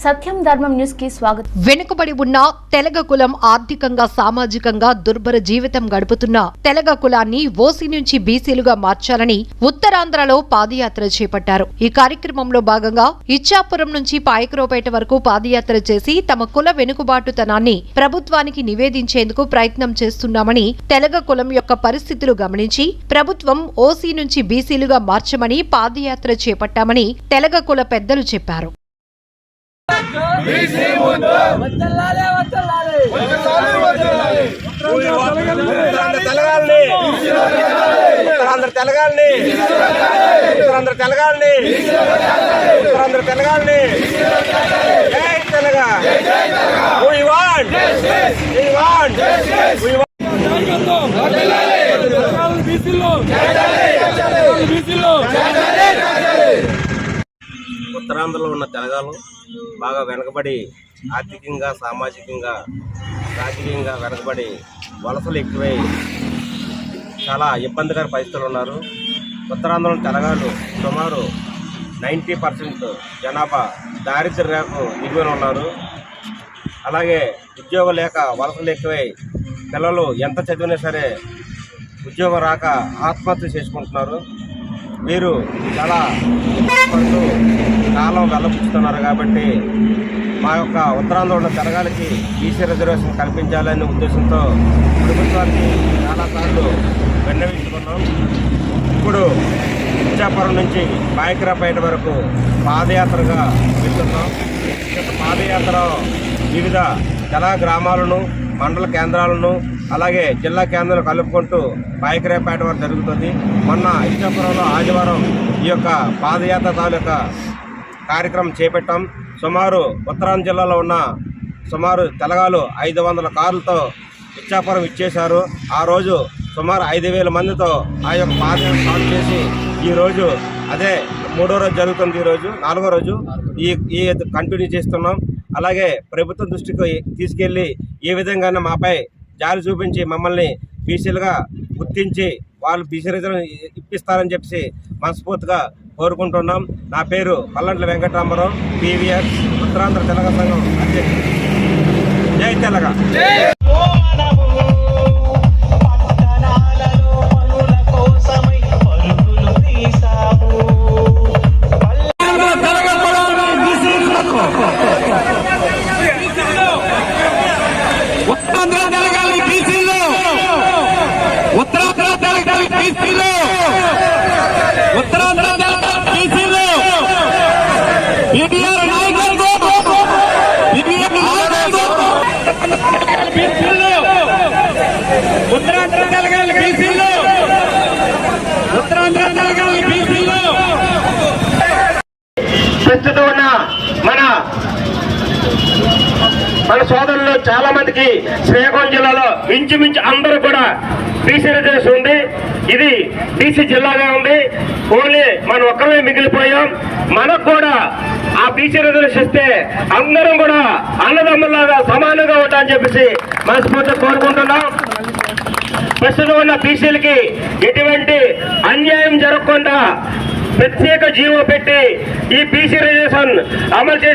సత్యం ధర్మం న్యూస్ కి స్వాగతం. వెనుకబడి ఉన్న తెలగ కులం ఆర్థికంగా సామాజికంగా దుర్భర జీవితం గడుపుతున్న తెలగ కులాన్ని ఓసీ నుంచి బీసీలుగా మార్చాలని ఉత్తరాంధ్రలో పాదయాత్ర చేపట్టారు. ఈ కార్యక్రమంలో భాగంగా ఇచ్చాపురం నుంచి పాయకరావుపేట వరకు పాదయాత్ర చేసి తమ కుల వెనుకబాటుతనాన్ని ప్రభుత్వానికి నివేదించేందుకు ప్రయత్నం చేస్తున్నామని, తెలగ కులం యొక్క పరిస్థితులు గమనించి ప్రభుత్వం ఓసీ నుంచి బీసీలుగా మార్చమని పాదయాత్ర చేపట్టామని తెలగ కుల పెద్దలు చెప్పారు. ఉత్తరాంధ్రలో ఉన్న తెలంగాణ బాగా వెనకబడి ఆర్థికంగా, సామాజికంగా, రాజకీయంగా వెనకబడి వలసలు ఎక్కువై చాలా ఇబ్బందికర పరిస్థితులు ఉన్నారు. ఉత్తరాంధ్రలో తెలంగాణలో సుమారు 90% జనాభా దారిద్ర్య రేఖకు దిగువన ఉన్నారు. అలాగే ఉద్యోగం లేక వలసలు ఎక్కువై పిల్లలు ఎంత చదివినా సరే ఉద్యోగం రాక ఆత్మహత్య చేసుకుంటున్నారు. వీరు చాలా కాలం వెళ్ళబుచ్చుతున్నారు. కాబట్టి మా యొక్క ఉత్తరాంధ్ర ఉన్న తెలంగాణకి బీసీ రిజర్వేషన్ కల్పించాలనే ఉద్దేశంతో ప్రభుత్వానికి చాలాసార్లు విన్నవించుకున్నాం. ఇప్పుడు ఇచ్చాపురం నుంచి పాయకరావుపేట వరకు పాదయాత్రగా వెళ్తున్నాం. పాదయాత్ర వివిధ తెలంగాణ గ్రామాలను, మండల కేంద్రాలను, అలాగే జిల్లా కేంద్రాలు కలుపుకుంటూ పాయకరావుపేట వరకు జరుగుతుంది. మొన్న ఇచ్చాపురంలో ఆదివారం ఈ యొక్క పాదయాత్ర తాలూకా కార్యక్రమం చేపట్టాం. సుమారు ఉత్తరాంధ్ర జిల్లాలో ఉన్న సుమారు తెలంగాణలో 500 కార్లతో ఇచ్చాపురం ఇచ్చేశారు. ఆ రోజు సుమారు 5,000 మందితో ఆ యొక్క పాదయాత్ర స్టార్ట్ చేసి ఈరోజు అదే 3వ రోజు జరుగుతుంది. ఈరోజు 4వ రోజు ఈ కంటిన్యూ చేస్తున్నాం. అలాగే ప్రభుత్వం దృష్టికి తీసుకెళ్లి ఏ విధంగా మాపై జాలి చూపించి మమ్మల్ని బీసీలుగా గుర్తించి వాళ్ళు బీసీ రిజర్వేషన్ ఇప్పిస్తారని చెప్పి మనస్ఫూర్తిగా కోరుకుంటున్నాం. నా పేరు పల్లంట్ల వెంకటరామారావు, PVS ఉత్తరాంధ్ర తెలంగాణ సంఘం అధ్యక్షుడు. జై తెలంగాణ. ప్రస్తుతం ఉన్న మన సోదరులు చాలా మందికి శ్రీకాకుళం జిల్లాలో ఇంచుమించు అందరూ కూడా బీసీ రిజర్వేషన్ ఉంది. ఇది బీసీ జిల్లాగా ఉంది. ఓన్లీ మనం ఒక్కరే మిగిలిపోయాం. మనకు కూడా ఆ బీసీ రిజర్వేషన్ ఇస్తే అందరం కూడా అన్నదమ్ములాగా సమానంగా ఉంటామని చెప్పేసి మనస్ఫూర్తిగా కోరుకుంటున్నాం. ప్రస్తుతం ఉన్న బీసీలకి ఎటువంటి అన్యాయం జరగకుండా ప్రత్యేక జీవో పెట్టి ఈ బీసీ రిజర్వేషన్ అమలు చేసి